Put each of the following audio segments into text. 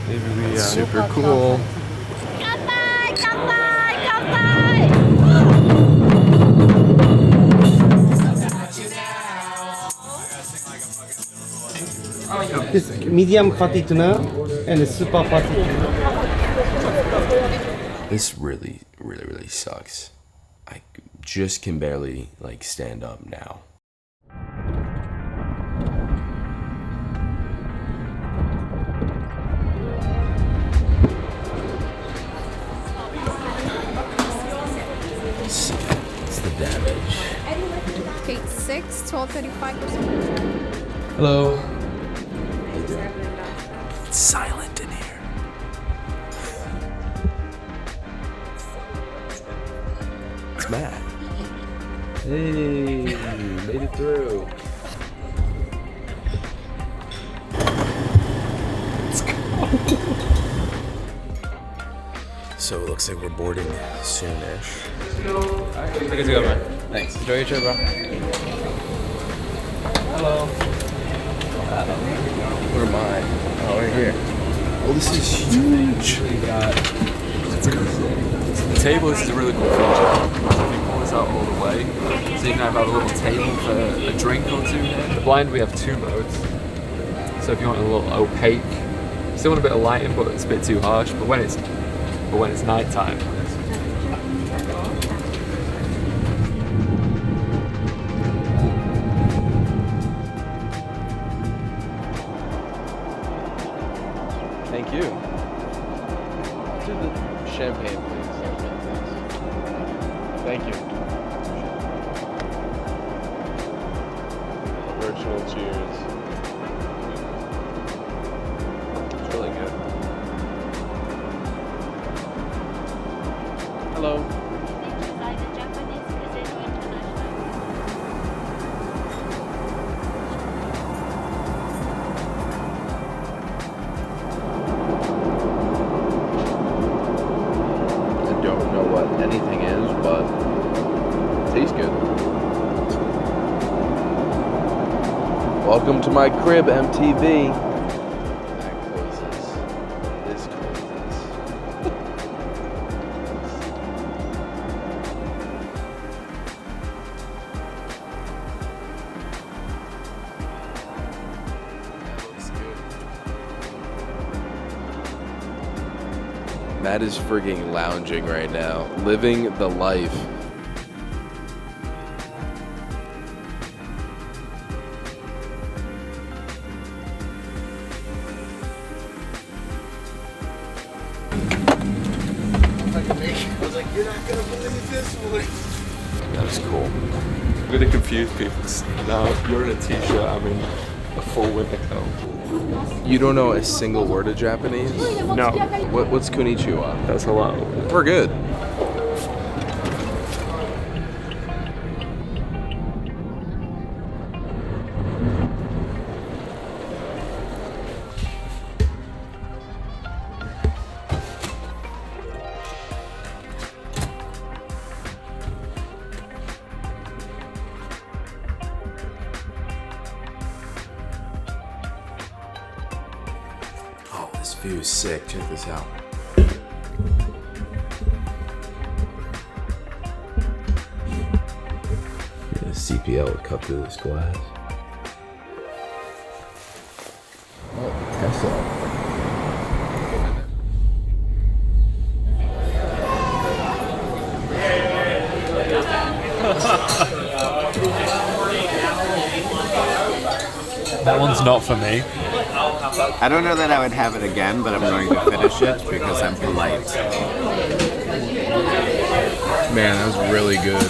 Maybe we Super cool. Kanpai! Kanpai! Kanpai! This medium fatty tuna and a super fatty tuna. This really sucks. I just can barely like stand up now. What's the damage? Take 6, 12.35%. Hello. It's silent in here. It's Matt. Hey, made it through. Let's go. So it looks like we're boarding soonish. Alright, good to go, man. Thanks. Enjoy your trip, bro. Hello. Where am I? Oh, right here. Oh, this is huge. The table is a really cool feature. So if you pull this out all the way, so you can have a little table for a drink or two here. The blind, we have 2 modes. So if you want a little opaque, still want a bit of lighting, but it's a bit too harsh. But when it's nighttime, Thank you. Do the champagne, please. Thank you. Virtual cheers. It's really good. Hello. Anything is, but it tastes good. Welcome to my crib, MTV. That closes. This closes. That looks good. Matt is frigging lounging right now, living the life. That was cool. I'm gonna confuse people. Now you're in a t-shirt, I'm in a full winter coat. You don't know a single word of Japanese? No, What's konnichiwa? that's hello. We're good. Oh, this view is sick. Check this out. Yeah, CPL would cut through this glass. Oh, Tesla. That one's not for me. I don't know that I would have it again, but I'm going to finish it because I'm polite. Man, that was really good.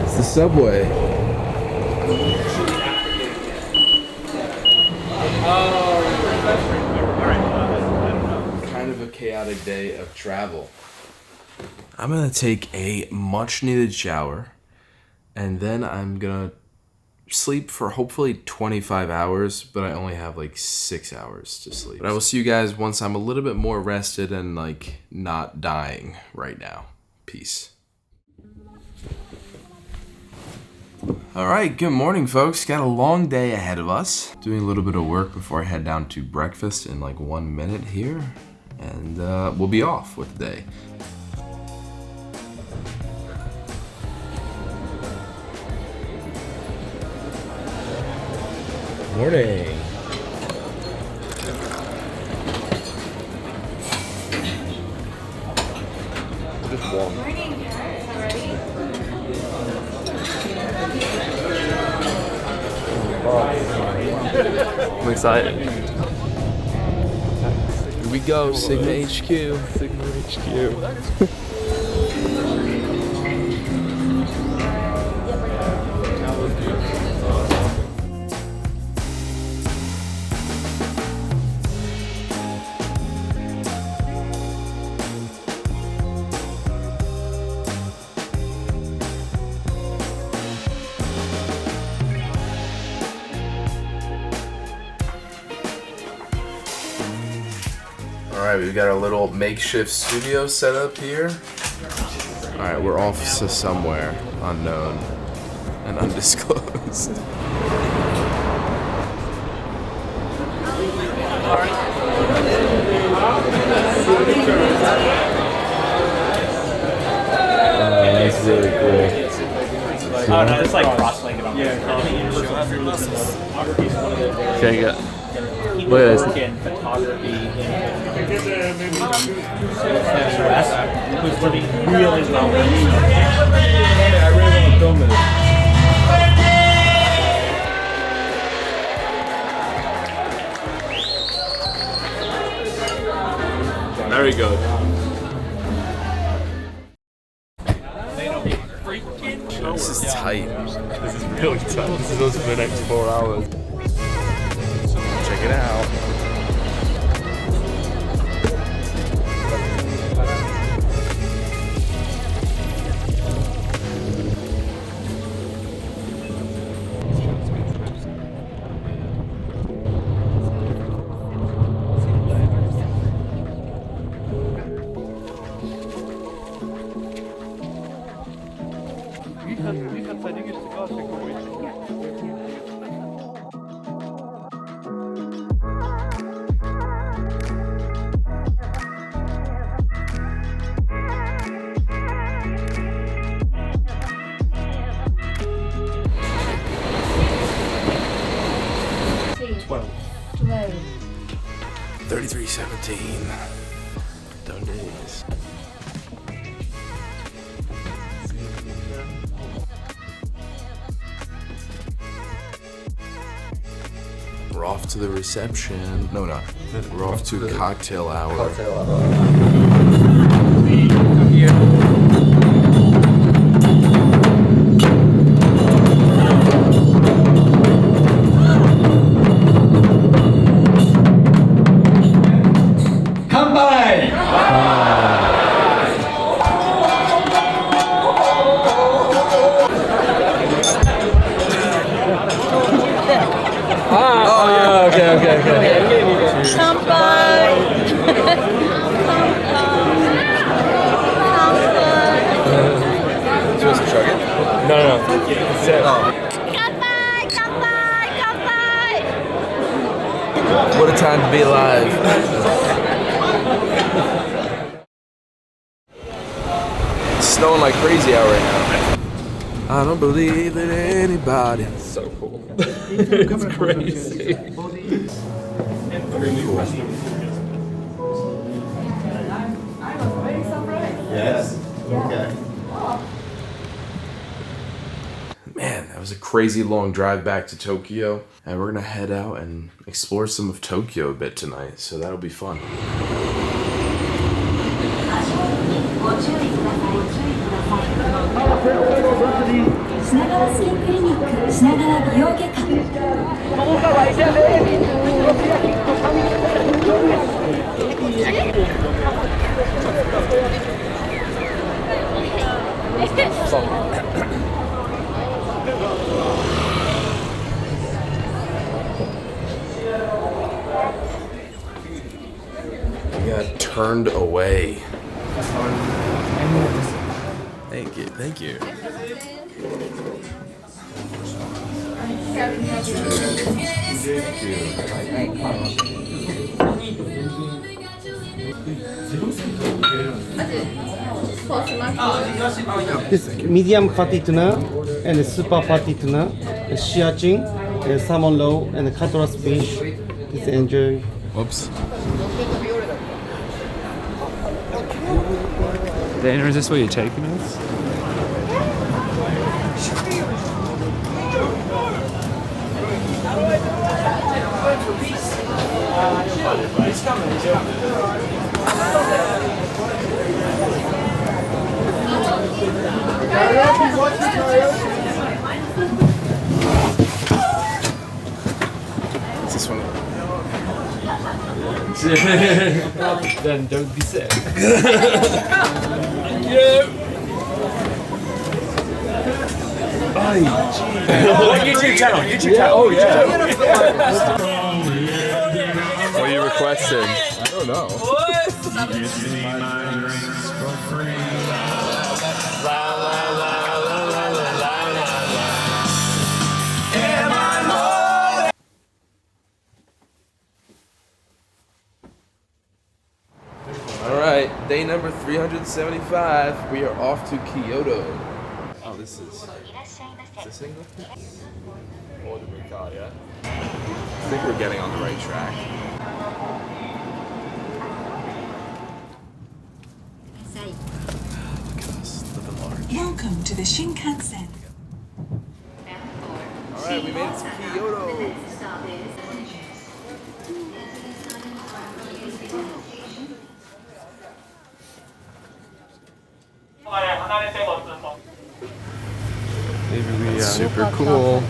It's the Subway. Kind of a chaotic day of travel. I'm gonna take a much needed shower and then I'm gonna sleep for hopefully 25 hours, but I only have like 6 hours to sleep. But I will see you guys once I'm a little bit more rested and like not dying right now. Peace. Alright, good morning folks. Got a long day ahead of us. Doing a little bit of work before I head down to breakfast in like 1 minute here. And we'll be off with the day. Morning. Just one. I'm excited. Here we go, Sigma HQ. Sigma HQ. Alright, we've got our little makeshift studio set up here. Alright, we're off to somewhere unknown and undisclosed. That's really cool. Oh no, it's like cross-legged on Okay, yeah. Look at this. in photography. Who's living really well. I really want to film it. There we go. This is tight. This is really tight. This is us for the next 4 hours. Check it out. Hello. 3317. Done days. We're off to the reception. No, no. We're off to cocktail hour. Kanpai! Kanpai! Kanpai! What a time to be alive. It's snowing like crazy out right now. I don't believe that anybody. It's so cool. It's crazy. Pretty cool. Yes. Okay. Man, that was a crazy long drive back to Tokyo. And we're gonna head out and explore some of Tokyo a bit tonight, so that'll be fun. 品川スキンクリニック品川美容外科 We got turned away. Thank you, thank you. This medium fatty tuna and super fatty tuna, shiachin, salmon roe, and cutlass fish. Please enjoy. Whoops. Dana, is this where you're taking us? Is this one? Then don't be sick. YouTube channel. YouTube channel. Oh yeah. What are you requesting? I don't know. All right, day number 375. We are off to Kyoto. Oh, this is this thing? Order a car, yeah? I think we're getting on the right track. Look at us, living large. Welcome to the Shinkansen. All right, we made it to Kyoto. Maybe we Super cool.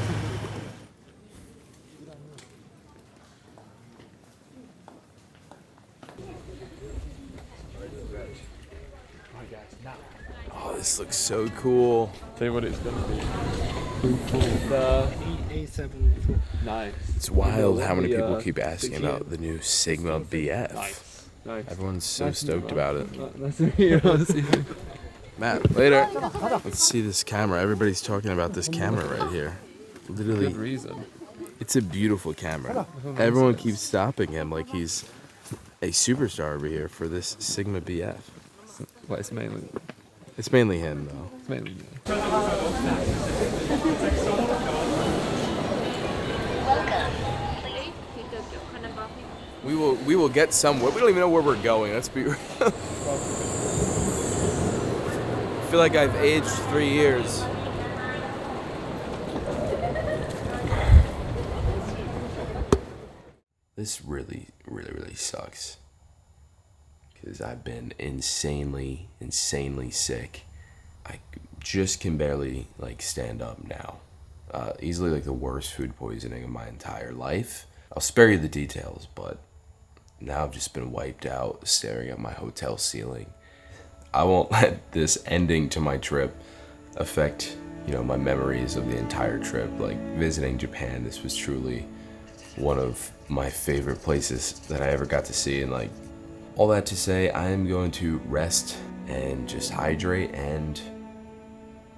Oh, this looks so cool. tell you what it's gonna be. A7. Nice. It's wild how many The, people keep asking 6 about the new Sigma BF. Nice. Nice. Everyone's so Nice to meet stoked you, about it. man. Nice to meet you. Nice to meet you. Matt, later. Let's see this camera. Everybody's talking about this camera right here. Literally, Good reason. it's a beautiful camera. Everyone keeps stopping him like he's a superstar over here for this Sigma BF. Well, it's It's mainly him though. mainly We will get somewhere. We don't even know where we're going. Let's be real. I feel like I've aged 3 years. This really sucks. Because I've been insanely sick. I just can barely like stand up now. Easily like the worst food poisoning of my entire life. I'll spare you the details, but now I've just been wiped out staring at my hotel ceiling. I won't let this ending to my trip affect, my memories of the entire trip. Like visiting Japan, this was truly one of my favorite places that I ever got to see. And like all that to say, I am going to rest and just hydrate, and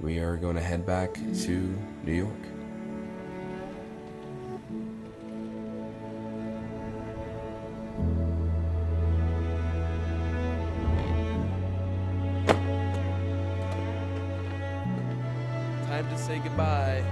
we are going to head back to New York. Time to say goodbye.